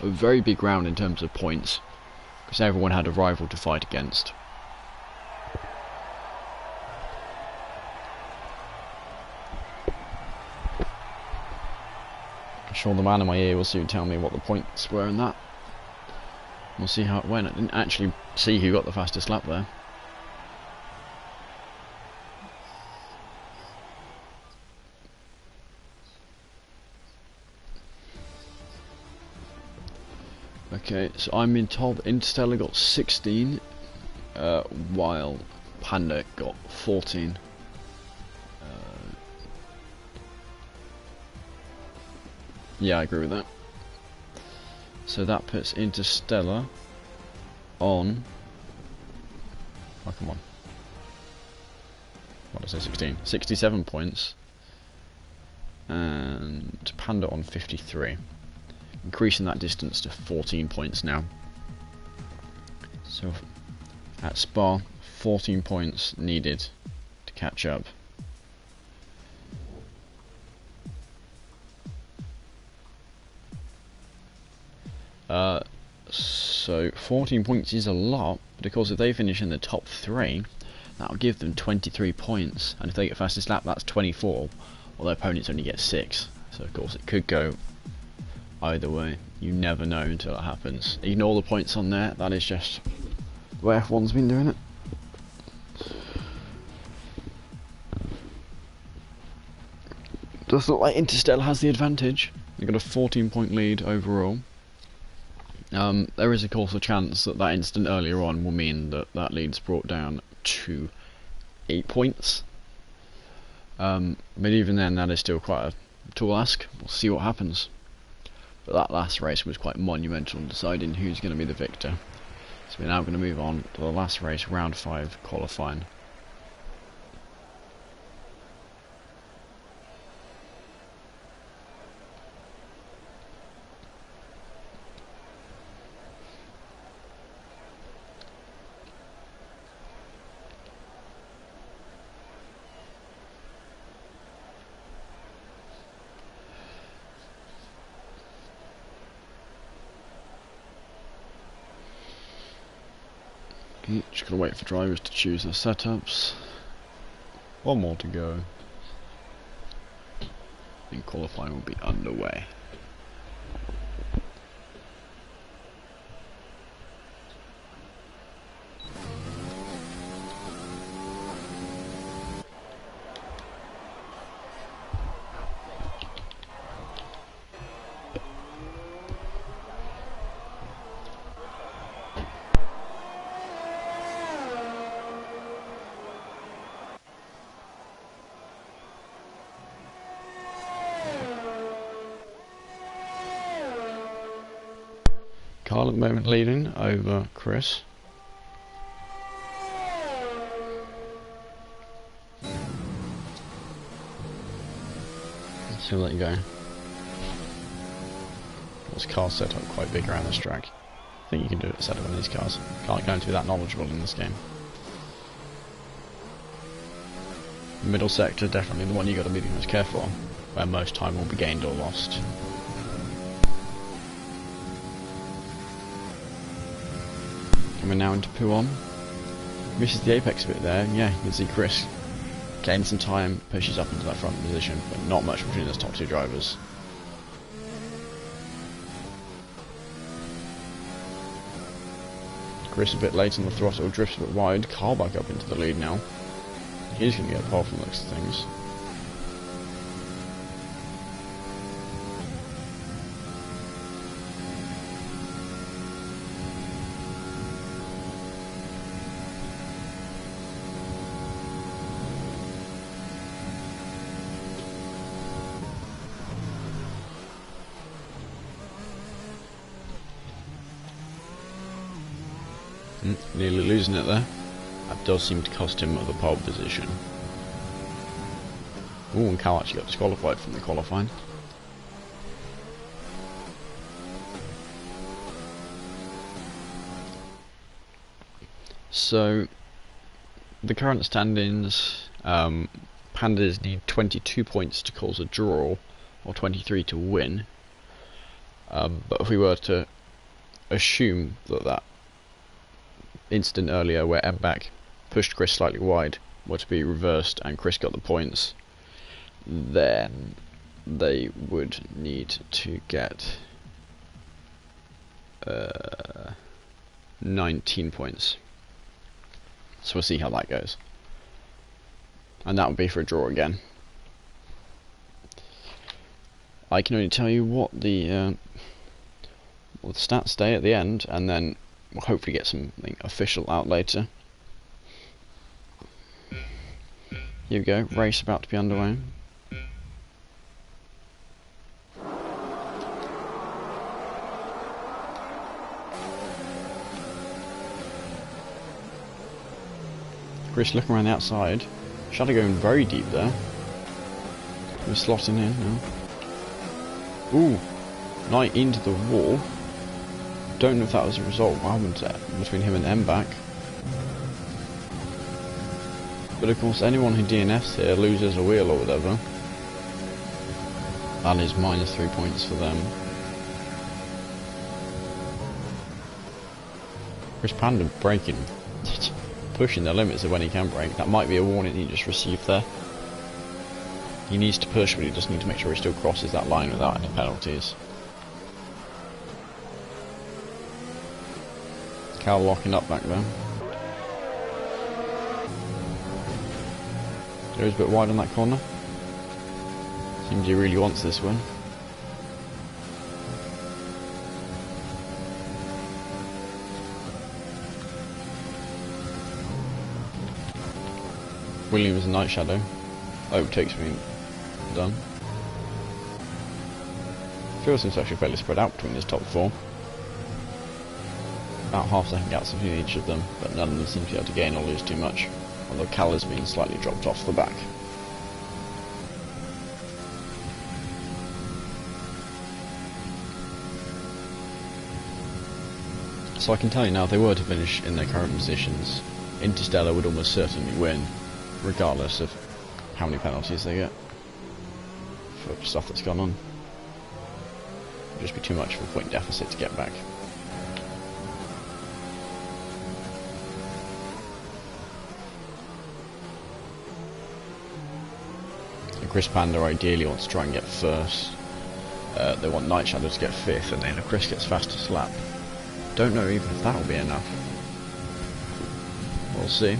A very big round in terms of points, because everyone had a rival to fight against. I'm sure the man in my ear will soon tell me what the points were in that. We'll see how it went. I didn't actually see who got the fastest lap there. Okay, so I'm being told that Interstellar got 16, while Panda got 14. Yeah, I agree with that. So that puts Interstellar on... Oh, come on. What did I say, 16? 67 points. And Panda on 53. Increasing that distance to 14 points now. So at Spa, 14 points needed to catch up. So 14 points is a lot, but of course if they finish in the top 3, that'll give them 23 points, and if they get fastest lap, that's 24, while their opponents only get 6. So of course it could go either way. You never know until it happens. Ignore the points on there, that is just the way F1's been doing it. Does look like Interstellar has the advantage. They've got a 14-point lead overall. There is of course a chance that that incident earlier on will mean that that lead's brought down to 8 points. But even then, that is still quite a tall ask. We'll see what happens. But that last race was quite monumental in deciding who's going to be the victor. So we're now going to move on to the last race, round 5 qualifying. Just gotta wait for drivers to choose their setups. One more to go. And qualifying will be underway. Carl at the moment leading over Chris. So let you go. This car's set up quite big around this track. I think you can do it set up on these cars. Can't go into that knowledgeable in this game. The middle sector, definitely the one you got to be the most careful on, where most time will be gained or lost. Coming now into Pouhon. Misses the apex a bit there. Yeah, you can see Chris gain some time, pushes up into that front position, but not much between those top 2 drivers. Chris a bit late on the throttle, drifts a bit wide. Carl back up into the lead now. He's going to get pole from the looks of things. Nearly losing it there. That does seem to cost him the pole position. Ooh, and Cal actually got disqualified from the qualifying. So the current standings, Pandas need 22 points to cause a draw, or 23 to win. But if we were to assume that incident earlier where Mbak pushed Chris slightly wide were to be reversed and Chris got the points, then they would need to get 19 points. So we'll see how that goes. And that would be for a draw again. I can only tell you what the stats stay at the end, and then we'll hopefully get something official out later. Here we go, race about to be underway. Chris looking around the outside. Shadow going very deep there. We're slotting in now. Ooh, Knight into the wall. Don't know if that was a result of what happened between him and Mbak. But of course, anyone who DNFs here loses a wheel or whatever. That is -3 points for them. Chris Panda braking. Pushing the limits of when he can brake. That might be a warning he just received there. He needs to push, but he just needs to make sure he still crosses that line without any penalties. Cal locking up back there. Goes a bit wide on that corner. Seems he really wants this one. Williams and Night Shadow. Overtakes me. Done. Field seems actually fairly spread out between his top four. About half-second gaps between each of them, but none of them seem to be able to gain or lose too much. Although Cal has been slightly dropped off the back. So I can tell you now, if they were to finish in their current positions, Interstellar would almost certainly win, regardless of how many penalties they get for stuff that's gone on. It would just be too much of a point deficit to get back. And Chris Panda ideally wants to try and get first. They want Night Shadow to get fifth, and then if Chris gets fastest lap. Don't know even if that will be enough. We'll see.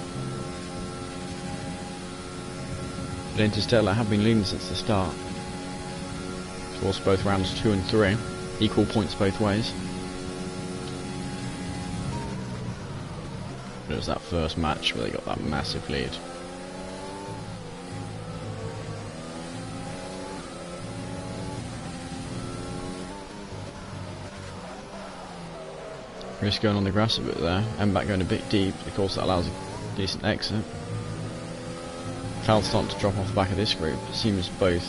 But Interstellar have been leading since the start. Towards both rounds 2 and 3. Equal points both ways. But it was that first match where they got that massive lead. Chris going on the grass a bit there. Mbak going a bit deep. Of course that allows a decent exit. Cal's starting to drop off the back of this group. It seems both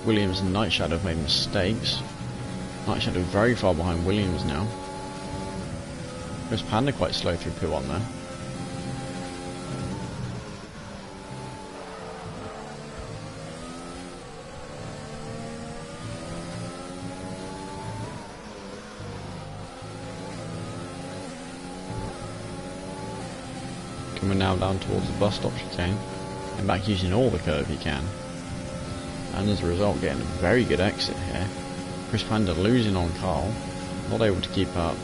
Williams and Night Shadow have made mistakes. Night Shadow very far behind Williams now. Chris Panda quite slow through P1 there. Coming now down towards the bus stop chicane. And back using all the curve he can. And as a result getting a very good exit here. Chris Panda losing on Carl. Not able to keep up.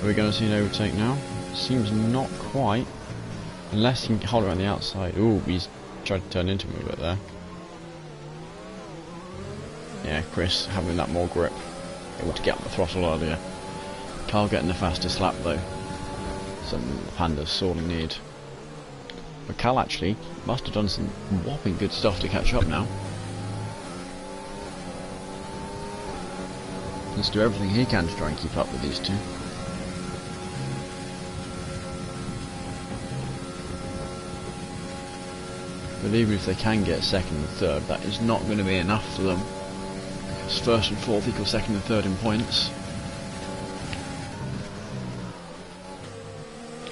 Are we going to see an overtake now? Seems not quite. Unless he can hold around the outside. Ooh, he's tried to turn into him a bit there. Yeah, Chris having that more grip. Able to get on the throttle earlier. Carl getting the fastest lap though. Something the Pandas sorely need. But Cal actually must have done some whopping good stuff to catch up now. Let's do everything he can to try and keep up with these two. But even if they can get second and third, that is not going to be enough for them. Because first and fourth equals second and third in points.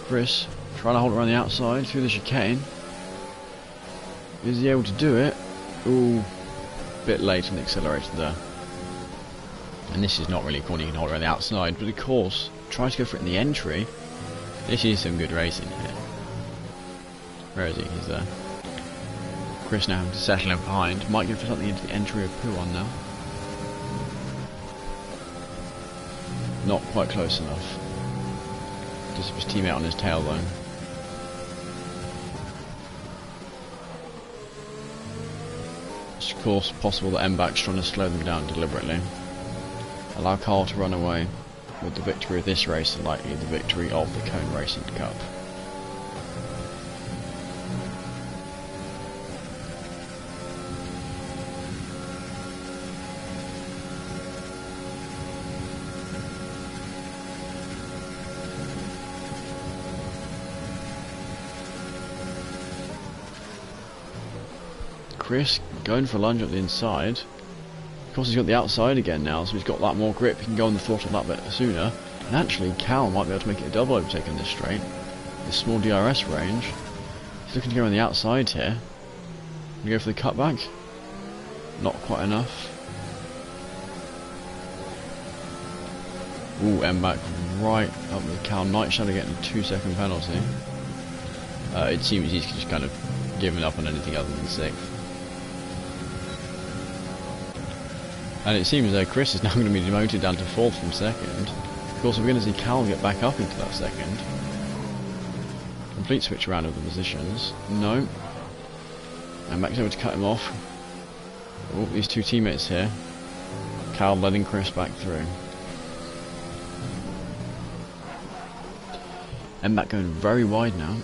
Chris trying to hold around the outside through the chicane. Is he able to do it? Ooh, bit late on the accelerator there. And this is not really a corner you can hold around the outside, but of course, try to go for it in the entry. This is some good racing here. Where is he? He's there. Chris now having to settle in behind. Might go for something into the entry of Pouhon now. Not quite close enough. Just his teammate on his tail though. It's of course possible that M-Bac's trying to slow them down deliberately. Allow Carl to run away with the victory of this race and likely the victory of the Cone Racing Cup. Chris going for a lunge up the inside. Of course he's got the outside again now, so he's got that more grip. He can go on the throttle that bit sooner. And actually Cal might be able to make it a double overtake on this straight. This small DRS range. He's looking to go on the outside here. Can go for the cutback? Not quite enough. Ooh, M-Bac right up with Cal. Night Shadow getting a 2-second penalty. It seems he's just kind of given up on anything other than 6th. And it seems Chris is now going to be demoted down to 4th from 2nd. Of course, we're going to see Cal get back up into that 2nd. Complete switch around of the positions. No. And Mac's able to cut him off. Oh, these two teammates here. Cal letting Chris back through. And Mac going very wide now.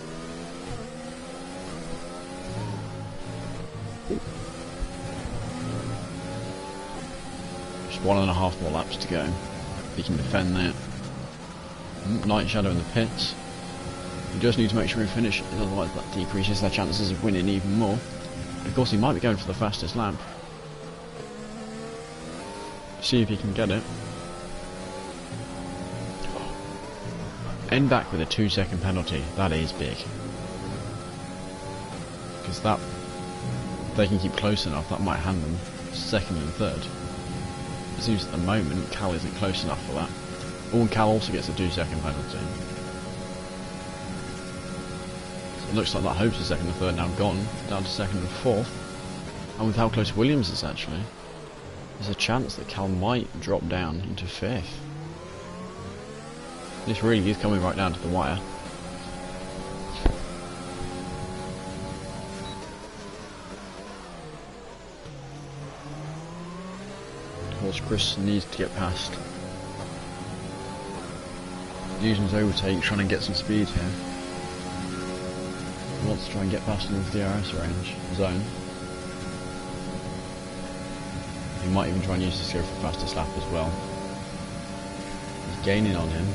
Just 1.5 more laps to go. He can defend that. Night Shadow in the pits. He just needs to make sure he finishes, otherwise that decreases their chances of winning even more. And of course he might be going for the fastest lap. See if he can get it. End back with a 2-second penalty. That is big. Because that, if they can keep close enough, that might hand them 2nd and 3rd. It seems at the moment Cal isn't close enough for that. Oh, and Cal also gets a 2-second penalty. So it looks like that hopes for 2nd and 3rd now gone, down to 2nd and 4th. And with how close Williams is actually, there's a chance that Cal might drop down into 5th. This really is coming right down to the wire. Of course, Chris needs to get past. Using his overtake, trying to get some speed here. He wants to try and get past him with the DRS range zone. He might even try and use this to go for the fastest lap as well. He's gaining on him.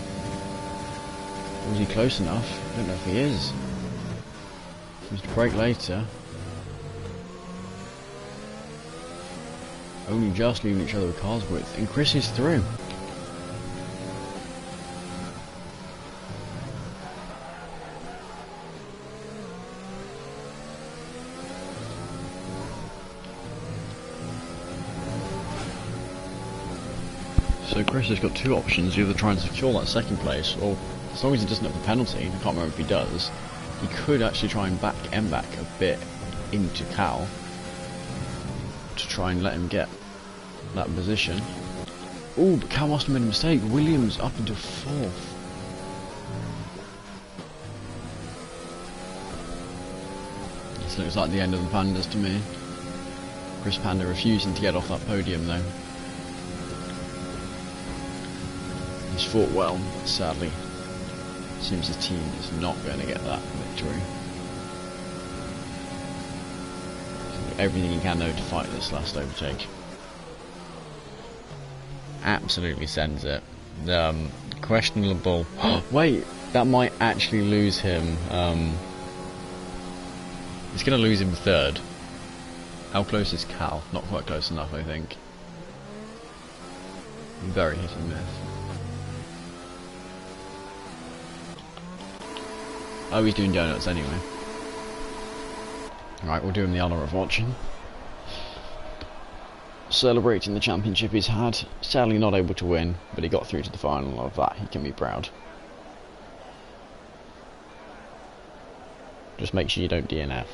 Was he close enough? I don't know if he is. Seems to brake later. Only just leaving each other with car's width. And Chris is through. So Chris has got two options, either try and secure that 2nd place, or as long as he doesn't have the penalty, I can't remember if he does, he could actually try and back M-Bac a bit into Cal to try and let him get that position. Oh, but Cal must have made a mistake. Williams up into 4th. This looks like the end of the Pandas to me. Chris Panda refusing to get off that podium though. He's fought well, but sadly seems his team is not going to get that victory. So everything he can though to fight this last overtake. Absolutely sends it. Questionable. Wait, that might actually lose him. It's going to lose him 3rd. How close is Cal? Not quite close enough, I think. Very hit and miss. Oh, he's doing donuts anyway. Right, we'll do him the honour of watching. Celebrating the championship he's had. Sadly not able to win, but he got through to the final. Of that he can be proud. Just make sure you don't DNF.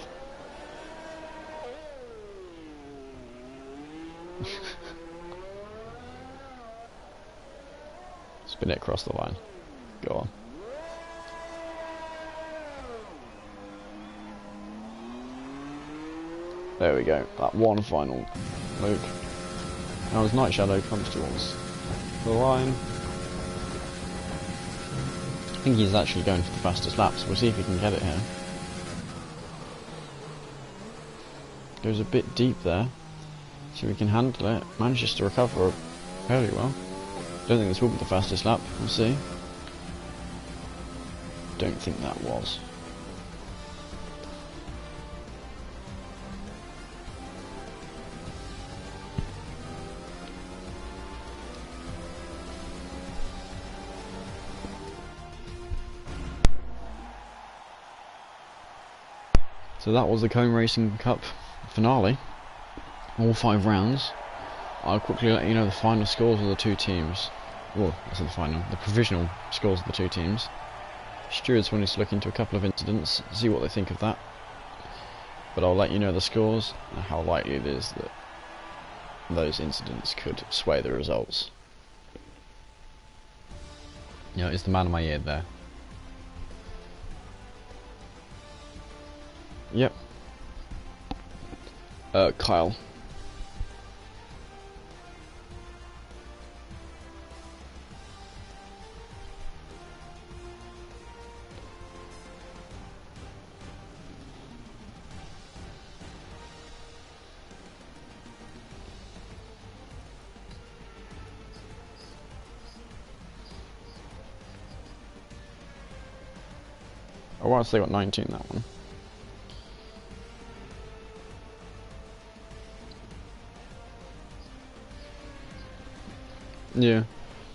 Spin it across the line. Go on. There we go. That one final loop. Now as Night Shadow comes towards the line, I think he's actually going for the fastest lap, so we'll see if he can get it here. Goes a bit deep there, so we can handle it. Manages to recover fairly well. Don't think this will be the fastest lap, we'll see. Don't think that was. So that was the Cone Racing Cup finale. All 5 rounds. I'll quickly let you know the final scores of the 2 teams. Well, that's not the final, the provisional scores of the 2 teams. Stewards wanted to look into a couple of incidents, see what they think of that. But I'll let you know the scores and how likely it is that those incidents could sway the results. You know, it's the man of my ear there. Yep. Kyle. I want to say got 19 that one. Yeah,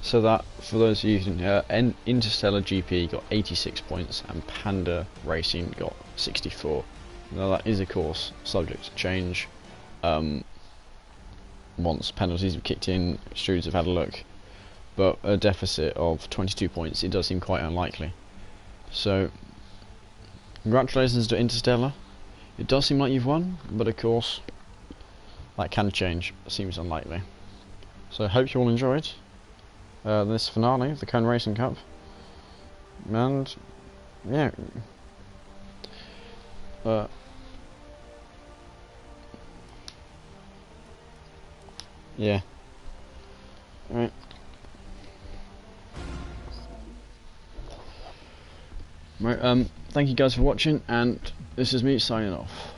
so that, for those of you who Interstellar GP got 86 points and Panda Racing got 64. Now that is of course subject to change. Once penalties have kicked in, students have had a look, but a deficit of 22 points, it does seem quite unlikely. So, congratulations to Interstellar. It does seem like you've won, but of course, that can change. It seems unlikely. So I hope you all enjoyed this finale of the Cone Racing Cup, and yeah, yeah, right. Right, thank you guys for watching, and this is me signing off.